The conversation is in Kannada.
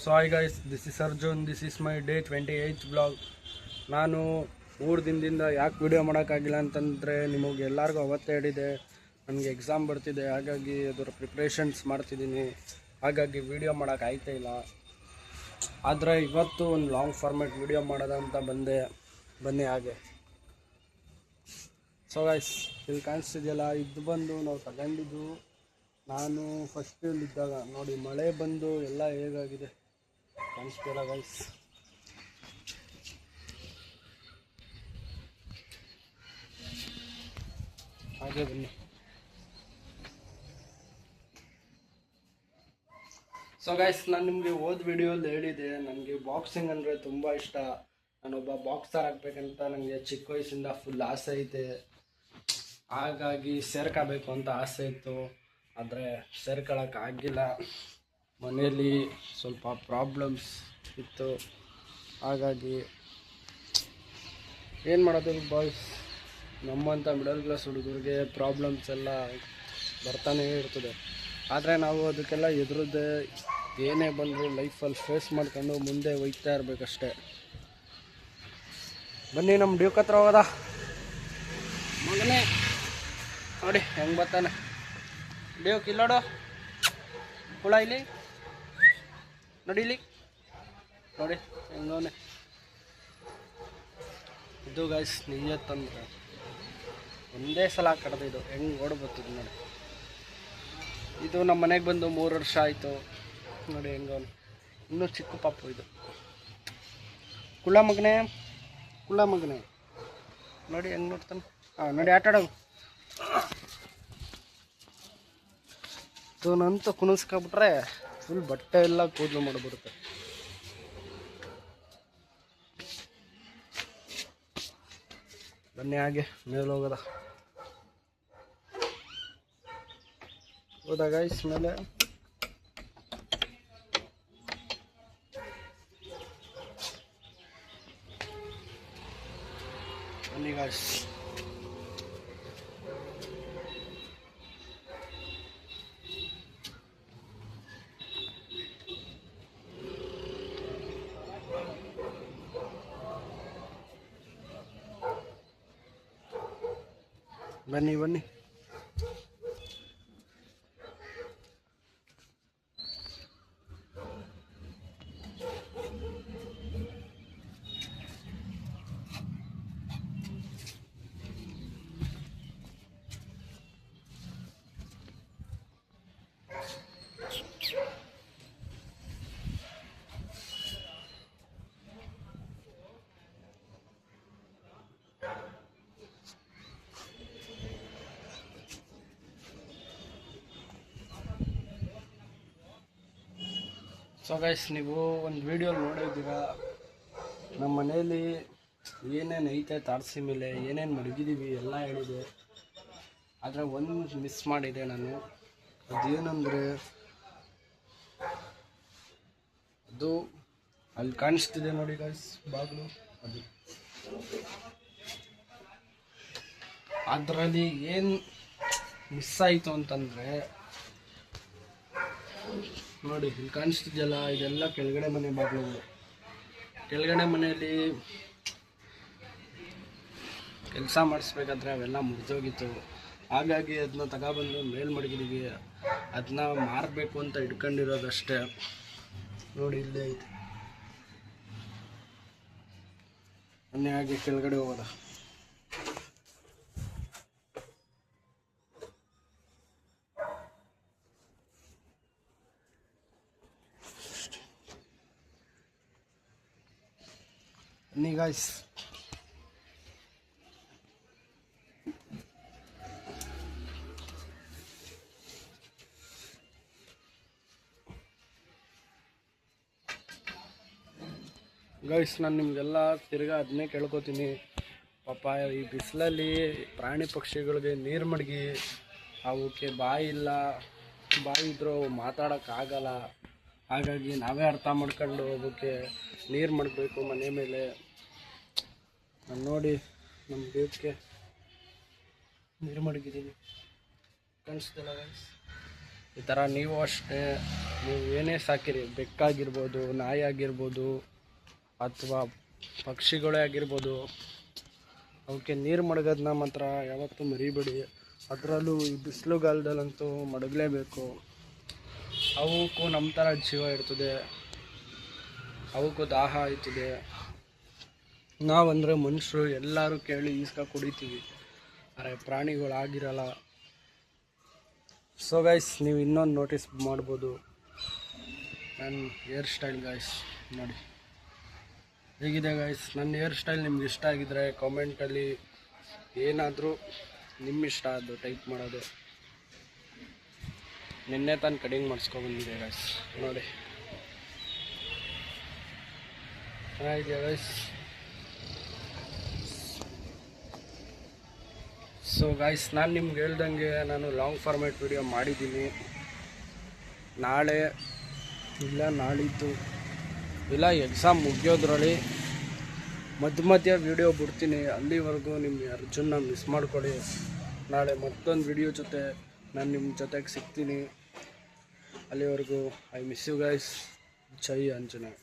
So hi guys, this is Arjun. This is my day 28th vlog. ನಾನು 3 ದಿನದಿಂದ ಯಾಕೆ ವಿಡಿಯೋ ಮಾಡೋಕ್ಕಾಗಿಲ್ಲ ಅಂತಂದರೆ ನಿಮಗೆ ಎಲ್ಲರಿಗೂ ಅವತ್ತೇ ಹೇಳಿದೆ, ನನಗೆ ಎಕ್ಸಾಮ್ ಬರ್ತಿದೆ, ಹಾಗಾಗಿ ಅದರ ಪ್ರಿಪ್ರೇಷನ್ಸ್ ಮಾಡ್ತಿದ್ದೀನಿ, ಹಾಗಾಗಿ ವಿಡಿಯೋ ಮಾಡೋಕ್ಕಾಗ್ತಾ ಇಲ್ಲ. ಆದರೆ ಇವತ್ತು ಒಂದು ಲಾಂಗ್ ಫಾರ್ಮ್ಯಾಟ್ ವಿಡಿಯೋ ಮಾಡೋದಂತ ಬನ್ನಿ ಹಾಗೆ. ಸೊ ಗೈಸ್, ಇಲ್ಲಿ ಕಾಣಿಸ್ತಿದೆಯಲ್ಲ, ಇದು ಬಂದು ನಾವು ತಗೊಂಡಿದ್ದು ನಾನು ಫಸ್ಟ್ ಇದ್ದಾಗ ನೋಡಿ, ಮಳೆ ಬಂದು ಎಲ್ಲ ಹೇಗಾಗಿದೆ ಕಾಣಿಸ್ತಿಲ್ಲ ಗೈಸ್. ಹಾಗೆ ಬನ್ನಿ. ಸೊ ಗೈಸ್, ನಾನು ನಿಮಗೆ ಹೋದ ವಿಡಿಯೋಲ್ಲಿ ಹೇಳಿದೆ, ನನಗೆ ಬಾಕ್ಸಿಂಗ್ ಅಂದರೆ ತುಂಬ ಇಷ್ಟ. ನಾನೊಬ್ಬ ಬಾಕ್ಸರ್ ಆಗಬೇಕಂತ ನನಗೆ ಚಿಕ್ಕ ವಯಸ್ಸಿಂದ ಫುಲ್ ಆಸೆ ಐತೆ. ಹಾಗಾಗಿ ಸೇರ್ಕೋಬೇಕು ಅಂತ ಆಸೆ ಇತ್ತು, ಆದರೆ ಸೇರ್ಕೊಳ್ಳೋಕ್ಕಾಗಿಲ್ಲ. ಮನೆಯಲ್ಲಿ ಸ್ವಲ್ಪ ಪ್ರಾಬ್ಲಮ್ಸ್ ಇತ್ತು, ಹಾಗಾಗಿ ಏನು ಮಾಡೋದು ಬಾಯ್ಸ್, ನಮ್ಮಂಥ ಮಿಡಲ್ ಕ್ಲಾಸ್ ಹುಡುಗರಿಗೆ ಪ್ರಾಬ್ಲಮ್ಸ್ ಎಲ್ಲ ಬರ್ತಾನೇ ಇರ್ತದೆ. ಆದರೆ ನಾವು ಅದಕ್ಕೆಲ್ಲ ಎದುರದೆ ಏನೇ ಬಂದರೂ ಲೈಫಲ್ಲಿ ಫೇಸ್ ಮಾಡ್ಕೊಂಡು ಮುಂದೆ ಹೋಗ್ತಾ ಇರಬೇಕಷ್ಟೆ. ಬನ್ನಿ ನಮ್ಮ ಡ್ಯೂಕ್ ಹತ್ರ ಹೋಗೋದ. ಮಗನೇ ನೋಡಿ ಹೆಂಗೆ ಬರ್ತಾನೆ ಡ್ಯೂಕ್. ಇಲ್ಲೋಡು ಹುಳ, ಇಲ್ಲಿ ನಡೀಲಿ ನೋಡಿ ಹೆಂಗವನೆ. ಇದು ಗೈಸ್ ನಿಜತ್ತಂದ್ರೆ ಒಂದೇ ಸಲ ಕಡ್ದಿದ್ದು ಹೆಂಗೆ ಓಡ್ಬರ್ತಿದ್ದು ನೋಡಿ. ಇದು ನಮ್ಮ ಮನೆಗೆ ಬಂದು 3 ವರ್ಷ ಆಯಿತು ನೋಡಿ. ಹೆಂಗವನು ಇನ್ನೂ ಚಿಕ್ಕ ಪಾಪು. ಇದು ಕುಳ ಮಗನೇ ನೋಡಿ ಹೆಂಗೆ ನೋಡ್ತಾನೆ. ನೋಡಿ ಆಟಾಡೋದು. ಇವನಂತೂ ಕುಣಿಸ್ಕೊಬಿಟ್ರೆ ಫುಲ್ ಬಟ್ಟೆ ಎಲ್ಲ ಕೂದಲು ಮಾಡಿಬಿಡುತ್ತೆ. ಬನ್ನಿ ಹಾಗೆ ಮೇಲೆ ಹೋದ ಗೈಸ್ ಮೇಲೆ. ಬನ್ನಿ ಗೈಸ್. ಬನ್ನಿ ಸೊ ಗೈಸ್, ನೀವು ಒಂದು ವಿಡಿಯೋ ನೋಡಿದ್ದೀರಾ, ನಮ್ಮ ಮನೆಯಲ್ಲಿ ಏನೇನು ಐತೆ ತಾರಸಿ ಮೇಲೆ ಏನೇನು ಮಡಗಿದ್ದೀವಿ ಎಲ್ಲ ಹೇಳಿದೆ. ಆದರೆ ಒಂದು ಮಿಸ್ ಮಾಡಿದೆ ನಾನು. ಅದೇನೆಂದರೆ, ಅದು ಅಲ್ಲಿ ಕಾಣಿಸ್ತಿದೆ ನೋಡಿ ಗೈಸ್ ಬಾಗಿಲು, ಅದು ಅದರಲ್ಲಿ ಏನು ಮಿಸ್ ಆಯಿತು ಅಂತಂದರೆ ನೋಡಿ, ಇಲ್ಲಿ ಕಾಣಿಸ್ತಿದೆಯಲ್ಲ, ಇದೆಲ್ಲ ಕೆಳಗಡೆ ಮನೆ ಬಾಗಿಲುಗಳು. ಕೆಳಗಡೆ ಮನೆಯಲ್ಲಿ ಕೆಲಸ ಮಾಡಿಸ್ಬೇಕಾದ್ರೆ ಅವೆಲ್ಲ ಮುರಿದೋಗಿತ್ತು. ಹಾಗಾಗಿ ಅದನ್ನ ತಗೊಬಂದು ಮೇಲ್ ಮಡಗಿದ್ದೀವಿ. ಅದನ್ನ ಮಾರಬೇಕು ಅಂತ ಇಟ್ಕೊಂಡಿರೋದಷ್ಟೇ. ನೋಡಿ ಇಲ್ಲೇ ಐತೆ. ಮೊನ್ನೆ ಹಾಗೆ ಕೆಳಗಡೆ ಹೋಗೋದ. ಬನ್ನಿ ಗಾಯ್ಸ್. ನಾನು ನಿಮಗೆಲ್ಲ ತಿರ್ಗಾ ಅದನ್ನೇ ಕೇಳ್ಕೊತೀನಿ. ಪಾಪ ಈ ಬಿಸಿಲಲ್ಲಿ ಪ್ರಾಣಿ ಪಕ್ಷಿಗಳಿಗೆ ನೀರು ಮಡಗಿ, ಅವಕ್ಕೆ ಬಾಯಿ ಇಲ್ಲ, ಬಾಯಿ ಇದ್ರೂ ಮಾತಾಡೋಕ್ಕಾಗಲ್ಲ. ಹಾಗಾಗಿ ನಾವೇ ಅರ್ಥ ಮಾಡ್ಕೊಂಡು ಅವಕ್ಕೆ ನೀರು ಮಾಡಬೇಕು ಮನೆ ಮೇಲೆ. ನೋಡಿ ನಮ್ಮ ಬೇಕಕ್ಕೆ ನೀರು ಮಡಗಿದ್ದೀನಿ, ಕಾಣಿಸ್ತಿಲ್ಲ ಗೈಸ್. ಈ ಥರ ನೀವು ಅಷ್ಟೇ, ನೀವು ಏನೇ ಸಾಕಿರಿ, ಬೆಕ್ಕಾಗಿರ್ಬೋದು, ನಾಯಿ ಆಗಿರ್ಬೋದು, ಅಥವಾ ಪಕ್ಷಿಗಳೇ ಆಗಿರ್ಬೋದು, ಅವಕ್ಕೆ ನೀರು ಮಡಗೋದನ್ನ ಮಾತ್ರ ಯಾವತ್ತೂ ಮರಿಬೇಡಿ. ಅದರಲ್ಲೂ ಈ ಬಿಸಿಲುಗಾಲದಲ್ಲಂತೂ ಮಡಗಲೇಬೇಕು. ಅವಕ್ಕೂ ನಮ್ಮ ಥರ ಜೀವ ಇರ್ತದೆ, ಅವಕ್ಕೂ ದಾಹ ಆಯ್ತದೆ. ನಾವಂದರೆ ಮನುಷ್ಯರು ಎಲ್ಲರೂ ಕೇಳಿ ಈಸ್ಕ ಕುಡಿತೀವಿ, ಆದರೆ ಪ್ರಾಣಿಗಳಾಗಿರಲ್ಲ. ಸೊ ಗೈಸ್, ನೀವು ಇನ್ನೊಂದು ನೋಟಿಸ್ ಮಾಡ್ಬೋದು, ನನ್ನ ಹೇರ್ ಸ್ಟೈಲ್ ಗೈಸ್ ನೋಡಿ ಹೇಗಿದೆ ಗೈಸ್. ನನ್ನ ಹೇರ್ ಸ್ಟೈಲ್ ನಿಮ್ಗೆ ಇಷ್ಟ ಆಗಿದ್ರೆ ಕಾಮೆಂಟಲ್ಲಿ ಏನಾದರೂ ನಿಮ್ಮ ಇಷ್ಟ ಅದು ಟೈಪ್ ಮಾಡೋದು. ನಿನ್ನೆ ತಾನು ಕಟಿಂಗ್ ಮಾಡಿಸ್ಕೊಬಂದಿದೆ ಗೈಸ್, ನೋಡಿ ಚೆನ್ನಾಗಿದೆಯಾ ಗೈಸ್. ಸೊ ಗೈಸ್, ನಾನು ನಿಮ್ಗೆ ಹೇಳ್ದಂಗೆ ನಾನು ಲಾಂಗ್ ಫಾರ್ಮ್ಯಾಟ್ ವಿಡಿಯೋ ಮಾಡಿದ್ದೀನಿ. ನಾಳೆ ಇಲ್ಲ ನಾಳಿದ್ದು ಇಲ್ಲ ಎಕ್ಸಾಮ್ ಮುಗಿಯೋದ್ರಲ್ಲಿ ಮಧ್ಯ ವಿಡಿಯೋ ಬಿಡ್ತೀನಿ. ಅಲ್ಲಿವರೆಗೂ ನಿಮ್ಮ ಅರ್ಜುನ್ನ ಮಿಸ್ ಮಾಡ್ಕೊಳ್ಳಿ. ನಾಳೆ ಮತ್ತೊಂದು ವಿಡಿಯೋ ಜೊತೆ ನಾನು ನಿಮ್ಮ ಜೊತೆಗೆ ಸಿಗ್ತೀನಿ. ಅಲ್ಲಿವರೆಗೂ ಐ ಮಿಸ್ ಯು ಗೈಸ್. ಜೈ ಆಂಜನೇಯ.